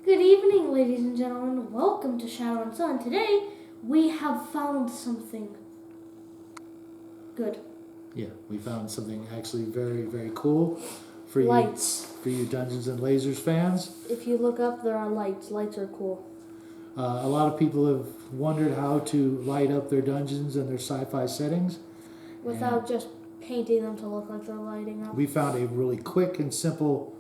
Good evening, ladies and gentlemen. Welcome to Shadow and Sun. Today, we have found something good. Yeah, we found something actually very, very cool for Lights. For you Dungeons and Lasers fans. If you look up, there are lights. Lights are cool. A lot of people have wondered how to light up their dungeons and their sci-fi settings. Without just painting them to look like they're lighting up. We found a really quick and simple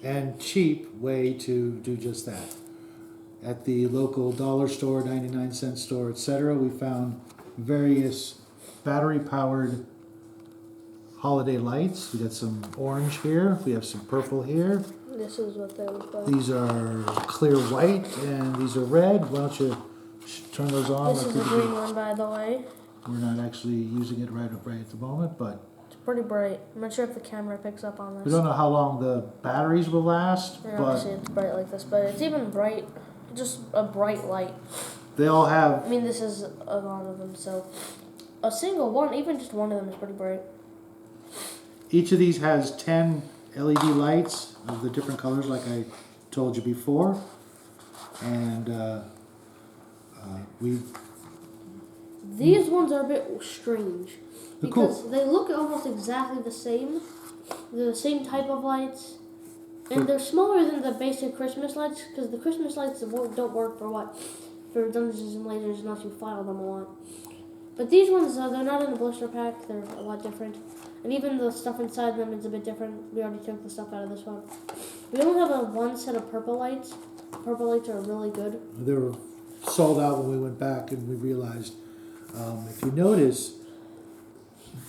and cheap way to do just that. At the local dollar store, 99-cent store, etc., we found various battery-powered holiday lights. We got some orange here. We have some purple here. This is what they look like. These are clear white, and these are red. Why don't you turn those on? This is the green one, by the way. We're not actually using it right at the moment, but It's pretty bright. I'm not sure if the camera picks up on this. we don't know how long the batteries will last. Yeah, but obviously it's bright like this, but it's even bright. Just a bright light. they all have. I mean, this is a lot of them, so a single one, even just one of them, is pretty bright. Each of these has 10 LED lights of the different colors, like I told you before, and These ones are a bit strange They're because cool. they look almost exactly the same. They're the same type of lights, and they're smaller than the basic Christmas lights because the Christmas lights don't work for Dungeons and Lasers unless you file them a lot. But these ones, they're not in a blister pack. They're a lot different, and even the stuff inside them is a bit different. We already took the stuff out of this one. We only have one set of purple lights. Purple lights are really good. They were sold out when we went back, and we realized, if you notice,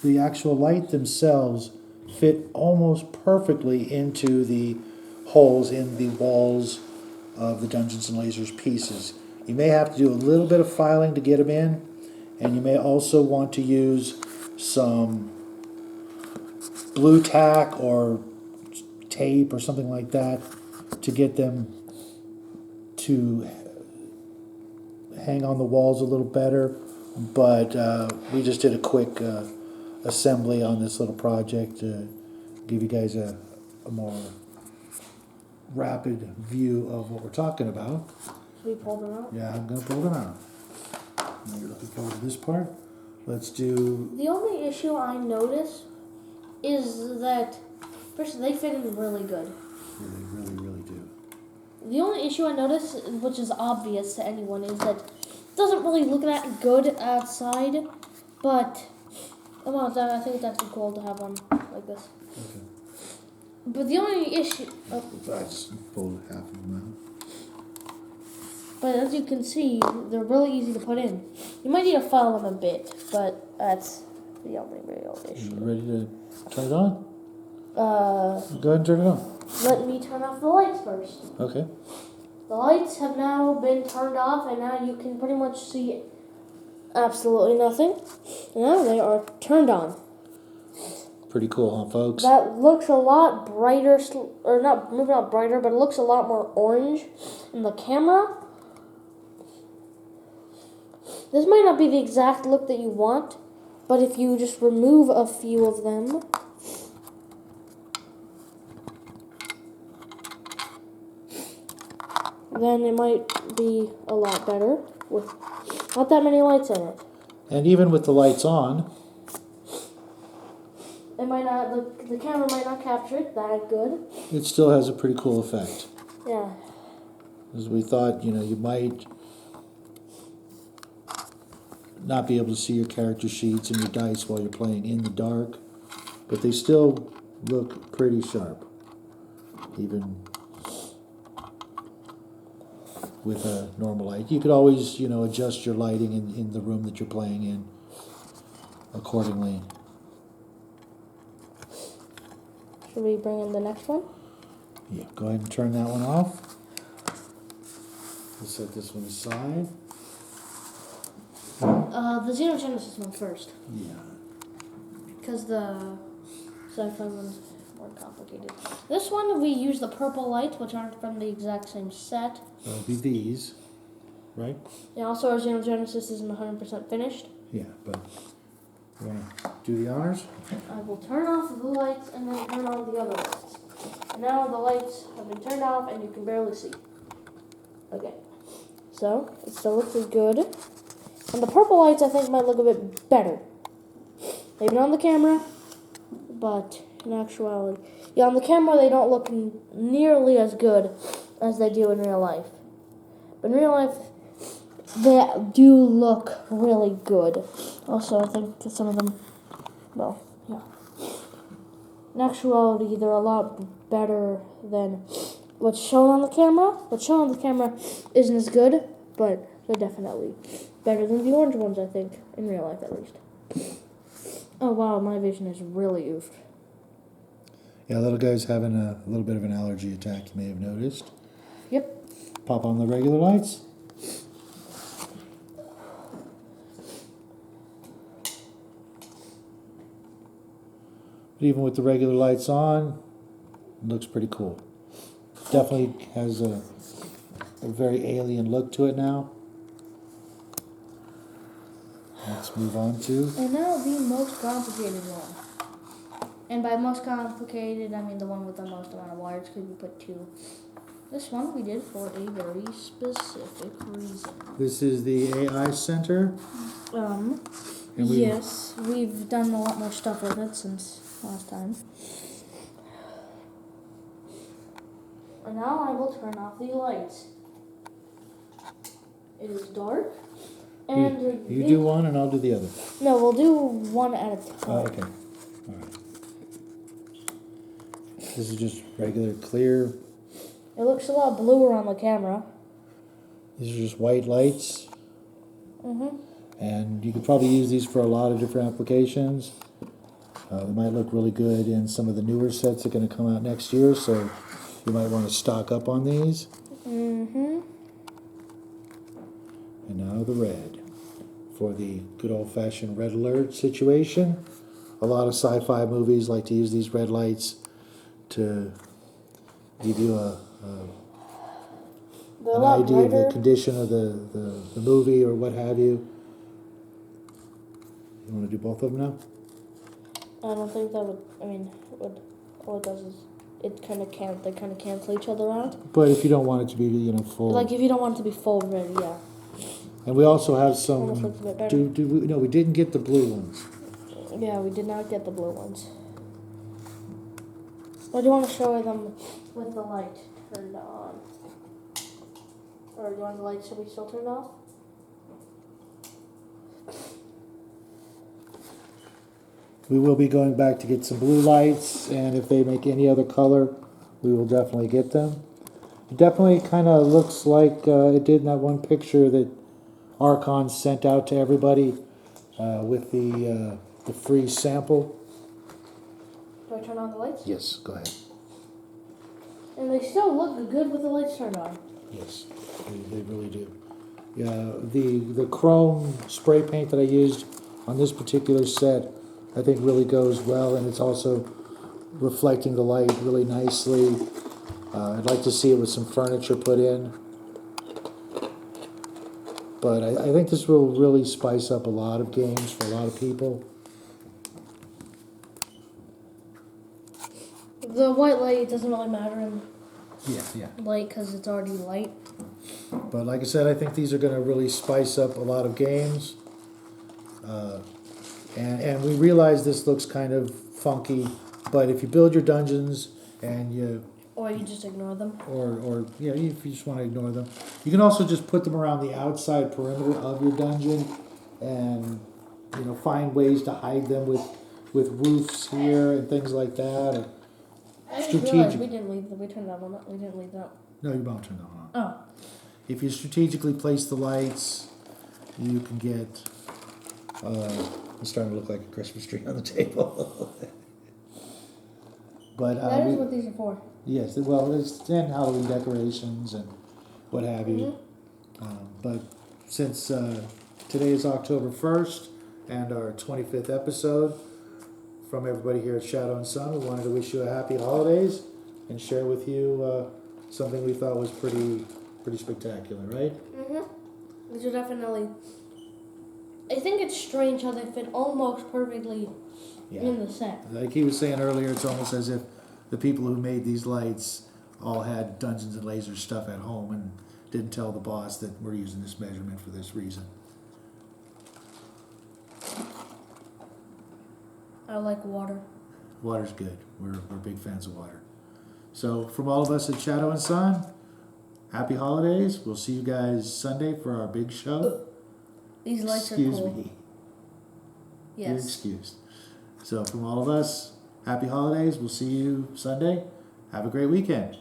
the actual light themselves fit almost perfectly into the holes in the walls of the Dungeons and Lasers pieces. You may have to do a little bit of filing to get them in, and you may also want to use some blue tack or tape or something like that to get them to hang on the walls a little better. But we just did a quick assembly on this little project to give you guys a more rapid view of what we're talking about. Should we pull them out? Yeah, I'm going to pull them out. Now you're looking forward to this part. Let's do... The only issue I notice is that, first, they fit in really good. Yeah, they really, really do. The only issue I notice, which is obvious to anyone, is that it doesn't really look that good outside, but I think it's actually cool to have one like this. Okay. But the only issue... I just pulled half of them But as you can see, they're really easy to put in. You might need to file them a bit, but that's the only real out. issue. You ready to turn it on? Go ahead and turn it on. Let me turn off the lights first. Okay. The lights have now been turned off, and now you can pretty much see absolutely nothing. Now they are turned on. Pretty cool, huh, folks? That looks a lot brighter, or maybe not brighter, but it looks a lot more orange in the camera. This might not be the exact look that you want, but if you just remove a few of them, then it might be a lot better with not that many lights in it. And even with the lights on, It might not, the camera might not capture it that good. it still has a pretty cool effect. Yeah. As we thought, you might not be able to see your character sheets and your dice while you're playing in the dark, but they still look pretty sharp, even with a normal light. You could always, adjust your lighting in the room that you're playing in accordingly. Should we bring in the next one? Yeah, go ahead and turn that one off. We'll set this one aside. The Xenogenesis one first. Yeah. Because the sci-fi one's more complicated. This one, we use the purple lights, which aren't from the exact same set. So it'll be these, right? Yeah, also our Xenogenesis isn't 100% finished. Yeah, but you want to do the honors? I will turn off the lights and then turn on the other lights. And now the lights have been turned off and you can barely see. Okay. So, it still looks good. And the purple lights, I think, might look a bit better. Maybe not on the camera, but in actuality. Yeah, on the camera, they don't look nearly as good as they do in real life. But in real life, they do look really good. Also, I think that some of them, well, yeah. In actuality, they're a lot better than what's shown on the camera. What's shown on the camera isn't as good, but they're definitely better than the orange ones, I think, in real life at least. Oh wow, my vision is really oofed. Yeah, little guy's having a little bit of an allergy attack, you may have noticed. Yep. Pop on the regular lights. But even with the regular lights on, it looks pretty cool. Definitely has a very alien look to it now. Let's move on to... And now the most complicated one. And by most complicated, I mean the one with the most amount of wires, because we put two. This one we did for a very specific reason. This is the AI Center. Yes, we've done a lot more stuff with it since last time. And now I will turn off the lights. It is dark. And you do one and I'll do the other. No, we'll do one at a time. Oh, okay. All right. This is just regular clear. It looks a lot bluer on the camera. These are just white lights. Mm-hmm. And you could probably use these for a lot of different applications. They might look really good in some of the newer sets that are going to come out next year, so you might want to stock up on these. Mm-hmm. And now the red for the good old-fashioned red alert situation. A lot of sci-fi movies like to use these red lights to give you an idea of the condition of the movie or what have you. You want to do both of them now? I don't think that would, I mean, all it does is they kind of cancel each other out. But if you don't want it to be, full. Like if you don't want it to be full red, yeah. And we also have some, Almost looks a bit better. we didn't get the blue ones. Yeah, we did not get the blue ones. Or do you want to show them with the light turned on? Or do you want the light to be still turned off? We will be going back to get some blue lights, and if they make any other color, we will definitely get them. It definitely kind of looks like it did in that one picture that Archon sent out to everybody with the free sample. Do I turn on the lights? Yes, go ahead. And they still look good with the lights turned on. Yes, they really do. Yeah, the chrome spray paint that I used on this particular set, I think really goes well, and it's also reflecting the light really nicely. I'd like to see it with some furniture put in. But I think this will really spice up a lot of games for a lot of people. The white light doesn't really matter in Yeah. light because it's already light. But like I said, I think these are going to really spice up a lot of games. And we realize this looks kind of funky, but if you build your dungeons and you... Or you just ignore them. Or if you just want to ignore them. You can also just put them around the outside perimeter of your dungeon and, find ways to hide them with roofs here and things like that. Or I just realized we turned that one up. We didn't leave that. No, you won't turn that one on. Oh. If you strategically place the lights, you can get... it's starting to look like a Christmas tree on the table. But that is what these are for. Yes, well, it's and Halloween decorations and what have you. But since today is October 1st and our 25th episode, from everybody here at Shadow and Sun, we wanted to wish you a happy holidays and share with you something we thought was pretty spectacular, right? These are definitely... I think it's strange how they fit almost perfectly in the set. Like he was saying earlier, it's almost as if the people who made these lights all had Dungeons and Lasers stuff at home, and didn't tell the boss that we're using this measurement for this reason. I like water. Water's good. We're big fans of water. So from all of us at Shadow and Sun, happy holidays. We'll see you guys Sunday for our big show. These lights Excuse are cool. me. You're Yes. excused. So from all of us, happy holidays. We'll see you Sunday. Have a great weekend.